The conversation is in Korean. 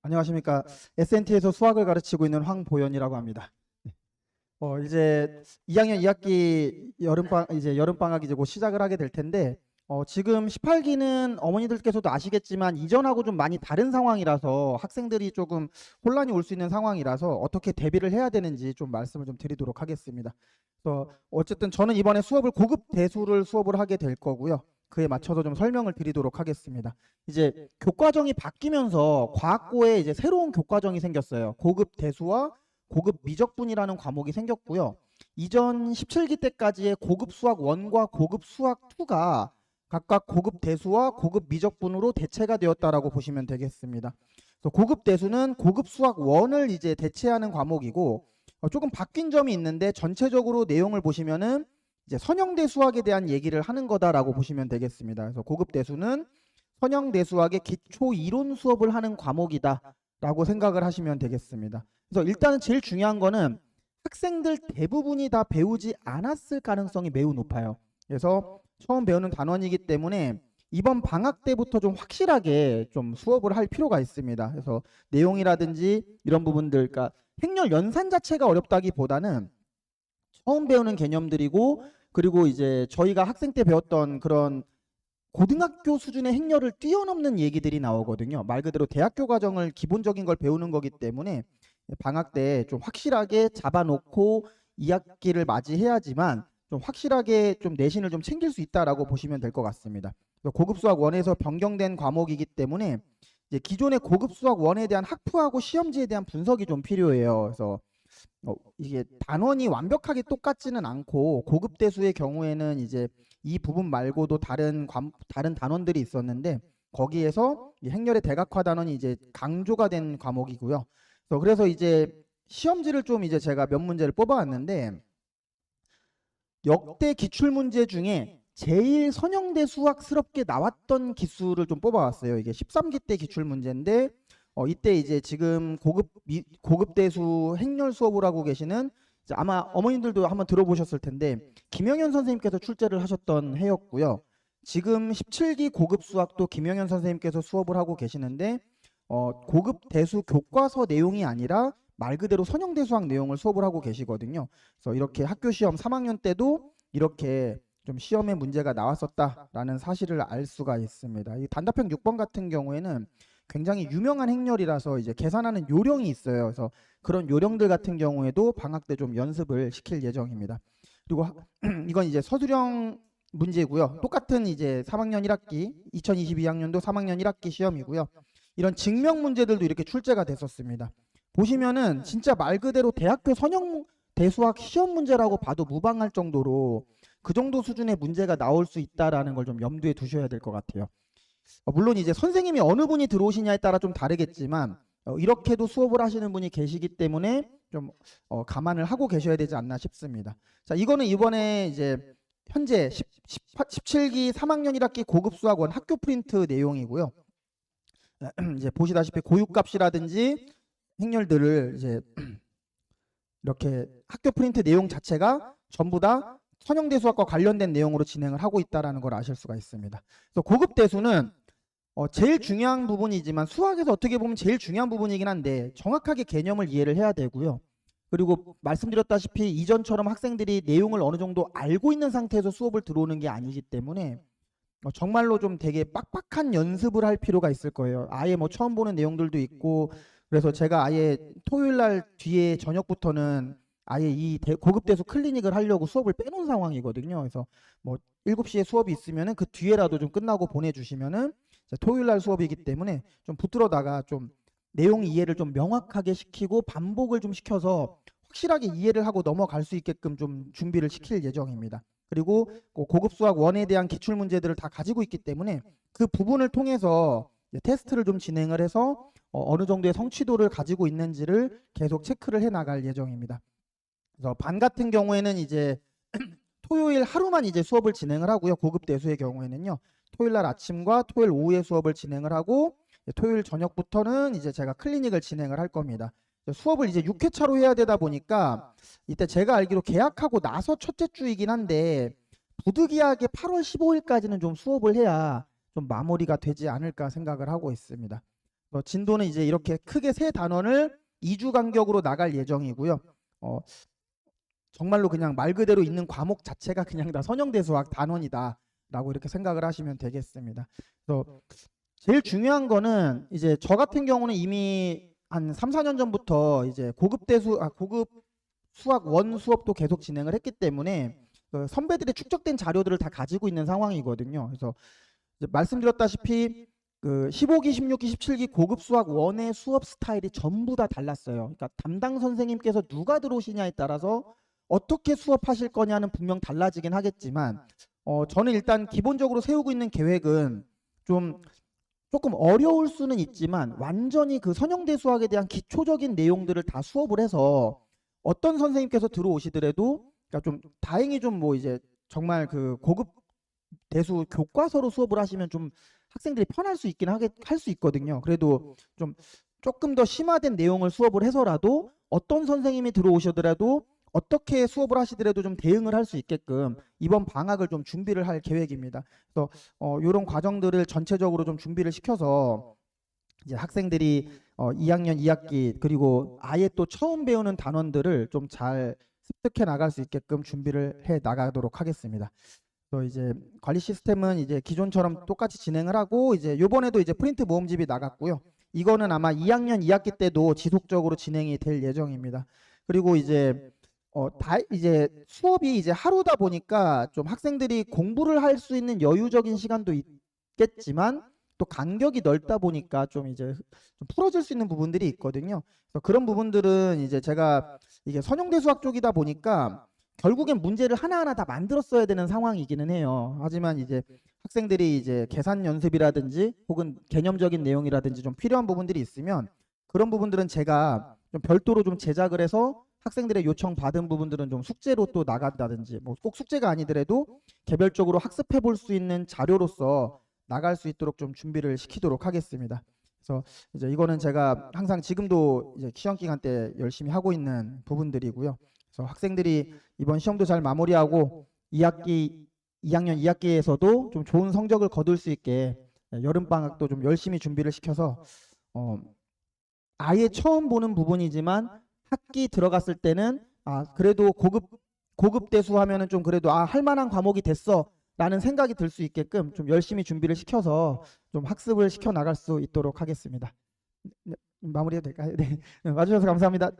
안녕하십니까. SNT에서 수학을 가르치고 있는 황보현이라고 합니다. 네. 이제 2학년 2학기 여름방학 이제 곧 시작을 하게 될 텐데, 지금 18기는 어머니들께서도 아시겠지만 이전하고 좀 많이 다른 상황이라서 학생들이 조금 혼란이 올 수 있는 상황이라서 어떻게 대비를 해야 되는지 좀 말씀을 좀 드리도록 하겠습니다. 그래서 어쨌든 저는 이번에 고급 대수를 수업을 하게 될 거고요. 그에 맞춰서 좀 설명을 드리도록 하겠습니다. 이제 교과정이 바뀌면서 과학고에 이제 새로운 교과정이 생겼어요. 고급 대수와 고급 미적분이라는 과목이 생겼고요. 이전 17기 때까지의 고급 수학 1과 고급 수학 2가 각각 고급 대수와 고급 미적분으로 대체가 되었다라고 보시면 되겠습니다. 그래서 고급 대수는 고급 수학 1을 이제 대체하는 과목이고, 조금 바뀐 점이 있는데 전체적으로 내용을 보시면은 이제 선형대 수학에 대한 얘기를 하는 거다라고 보시면 되겠습니다. 그래서 고급 대수는 선형대 수학의 기초 이론 수업을 하는 과목이다라고 생각을 하시면 되겠습니다. 그래서 일단은 제일 중요한 거는 학생들 대부분이 다 배우지 않았을 가능성이 매우 높아요. 그래서 처음 배우는 단원이기 때문에 이번 방학 때부터 좀 확실하게 좀 수업을 할 필요가 있습니다. 그래서 내용이라든지 이런 부분들, 그러니까 행렬 연산 자체가 어렵다기보다는 처음 배우는 개념들이고, 그리고 이제 저희가 학생 때 배웠던 그런 고등학교 수준의 행렬을 뛰어넘는 얘기들이 나오거든요. 말 그대로 대학교 과정을 기본적인 걸 배우는 거기 때문에 방학 때 좀 확실하게 잡아놓고 2학기를 맞이해야지만 좀 확실하게 좀 내신을 좀 챙길 수 있다라고 보시면 될 것 같습니다. 고급 수학 1에서 변경된 과목이기 때문에 이제 기존의 고급 수학 1에 대한 학부하고 시험지에 대한 분석이 좀 필요해요. 그래서 이게 단원이 완벽하게 똑같지는 않고 고급 대수의 경우에는 이제 이 부분 말고도 다른 단원들이 있었는데 거기에서 이 행렬의 대각화 단원이 이제 강조가 된 과목이고요. 그래서 이제 시험지를 좀 이제 제가 몇 문제를 뽑아왔는데 역대 기출 문제 중에 제일 선형대 수학스럽게 나왔던 기수를 좀 뽑아왔어요. 이게 13기 때 기출 문제인데 이때 이제 지금 고급 대수 행렬 수업을 하고 계시는 아마 어머님들도 한번 들어보셨을 텐데 김영현 선생님께서 출제를 하셨던 해였고요. 지금 17기 고급 수학도 김영현 선생님께서 수업을 하고 계시는데 고급 대수 교과서 내용이 아니라 말 그대로 선형대 수학 내용을 수업을 하고 계시거든요. 그래서 이렇게 학교 시험 3학년 때도 이렇게 좀 시험에 문제가 나왔었다라는 사실을 알 수가 있습니다. 이 단답형 6번 같은 경우에는 굉장히 유명한 행렬이라서 이제 계산하는 요령이 있어요. 그래서 그런 요령들 같은 경우에도 방학 때 좀 연습을 시킬 예정입니다. 그리고 이건 이제 서술형 문제고요. 똑같은 이제 3학년 1학기 2022학년도 3학년 1학기 시험이고요. 이런 증명 문제들도 이렇게 출제가 됐었습니다. 보시면은 진짜 말 그대로 대학교 선형 대수학 시험 문제라고 봐도 무방할 정도로 그 정도 수준의 문제가 나올 수 있다라는 걸 좀 염두에 두셔야 될 것 같아요. 물론 이제 선생님이 어느 분이 들어오시냐에 따라 좀 다르겠지만 이렇게도 수업을 하시는 분이 계시기 때문에 좀 감안을 하고 계셔야 되지 않나 싶습니다. 자, 이거는 이번에 이제 현재 17기 3학년 1학기 고급 수학 1 학교 프린트 내용이고요. 이제 보시다시피 고유값이라든지 행렬들을 이제 이렇게 학교 프린트 내용 자체가 전부 다 선형대 수학과 관련된 내용으로 진행을 하고 있다는 걸 아실 수가 있습니다. 그래서 고급 대수는 제일 중요한 부분이지만 수학에서 어떻게 보면 제일 중요한 부분이긴 한데 정확하게 개념을 이해를 해야 되고요. 그리고 말씀드렸다시피 이전처럼 학생들이 내용을 어느 정도 알고 있는 상태에서 수업을 들어오는 게 아니기 때문에 정말로 좀 되게 빡빡한 연습을 할 필요가 있을 거예요. 아예 뭐 처음 보는 내용들도 있고, 그래서 제가 아예 토요일 날 뒤에 저녁부터는 아예 이 고급 대수 클리닉을 하려고 수업을 빼놓은 상황이거든요. 그래서 뭐 7시에 수업이 있으면은 그 뒤에라도 좀 끝나고 보내주시면은 토요일 날 수업이기 때문에 좀 붙들어다가 좀 내용 이해를 좀 명확하게 시키고 반복을 좀 시켜서 확실하게 이해를 하고 넘어갈 수 있게끔 좀 준비를 시킬 예정입니다. 그리고 고급 수학 1에 대한 기출 문제들을 다 가지고 있기 때문에 그 부분을 통해서 테스트를 좀 진행을 해서 어느 정도의 성취도를 가지고 있는지를 계속 체크를 해 나갈 예정입니다. 그래서 반 같은 경우에는 이제 토요일 하루만 이제 수업을 진행을 하고요. 고급 대수의 경우에는요. 토요일 날 아침과 토요일 오후에 수업을 진행을 하고 토요일 저녁부터는 이제 제가 클리닉을 진행을 할 겁니다. 수업을 이제 6회차로 해야 되다 보니까 이때 제가 알기로 개학하고 나서 첫째 주이긴 한데 부득이하게 8월 15일까지는 좀 수업을 해야 좀 마무리가 되지 않을까 생각을 하고 있습니다. 진도는 이제 이렇게 크게 세 단원을 2주 간격으로 나갈 예정이고요. 정말로 그냥 말 그대로 있는 과목 자체가 그냥 다 선형대수학 단원이다라고 이렇게 생각을 하시면 되겠습니다. 그래서 제일 중요한 거는 이제 저 같은 경우는 이미 한 3, 4년 전부터 이제 고급 수학 원 수업도 계속 진행을 했기 때문에 그 선배들의 축적된 자료들을 다 가지고 있는 상황이거든요. 그래서 이제 말씀드렸다시피 그 15기, 16기, 17기 고급 수학 원의 수업 스타일이 전부 다 달랐어요. 그러니까 담당 선생님께서 누가 들어오시냐에 따라서 어떻게 수업하실 거냐는 분명 달라지긴 하겠지만 저는 일단 기본적으로 세우고 있는 계획은 조금 어려울 수는 있지만 완전히 그 선형대 수학에 대한 기초적인 내용들을 다 수업을 해서 어떤 선생님께서 들어오시더라도 그러니까 좀 다행히 좀 뭐 이제 정말 그 고급 대수 교과서로 수업을 하시면 좀 학생들이 편할 수 있긴 할 수 있거든요. 그래도 좀 조금 더 심화된 내용을 수업을 해서라도 어떤 선생님이 들어오시더라도 어떻게 수업을 하시더라도 좀 대응을 할 수 있게끔 이번 방학을 좀 준비를 할 계획입니다. 그래서 이런 과정들을 전체적으로 좀 준비를 시켜서 이제 학생들이 2학년 2학기 그리고 아예 또 처음 배우는 단원들을 좀 잘 습득해 나갈 수 있게끔 준비를 해 나가도록 하겠습니다. 또 이제 관리 시스템은 이제 기존처럼 똑같이 진행을 하고 이제 요번에도 이제 프린트 모음집이 나갔고요. 이거는 아마 2학년 2학기 때도 지속적으로 진행이 될 예정입니다. 그리고 이제 이제 수업이 이제 하루다 보니까 좀 학생들이 공부를 할 수 있는 여유적인 시간도 있겠지만 또 간격이 넓다 보니까 좀 이제 좀 풀어질 수 있는 부분들이 있거든요. 그래서 그런 부분들은 이제 제가 이게 선형대 수학 쪽이다 보니까 결국엔 문제를 하나하나 다 만들었어야 되는 상황이기는 해요. 하지만 이제 학생들이 이제 계산 연습이라든지 혹은 개념적인 내용이라든지 좀 필요한 부분들이 있으면 그런 부분들은 제가 좀 별도로 좀 제작을 해서 학생들의 요청 받은 부분들은 좀 숙제로 또 나간다든지 뭐 꼭 숙제가 아니더라도 개별적으로 학습해 볼 수 있는 자료로서 나갈 수 있도록 좀 준비를 시키도록 하겠습니다. 그래서 이제 이거는 제가 항상 지금도 이제 시험 기간 때 열심히 하고 있는 부분들이고요. 그래서 학생들이 이번 시험도 잘 마무리하고 2학년 2학기에서도 좀 좋은 성적을 거둘 수 있게 여름 방학도 좀 열심히 준비를 시켜서 아예 처음 보는 부분이지만 학기 들어갔을 때는 그래도 고급 대수 하면은 좀 그래도 할 만한 과목이 됐어라는 생각이 들 수 있게끔 좀 열심히 준비를 시켜서 좀 학습을 시켜 나갈 수 있도록 하겠습니다. 네, 마무리해도 될까요? 네. 와주셔서 감사합니다.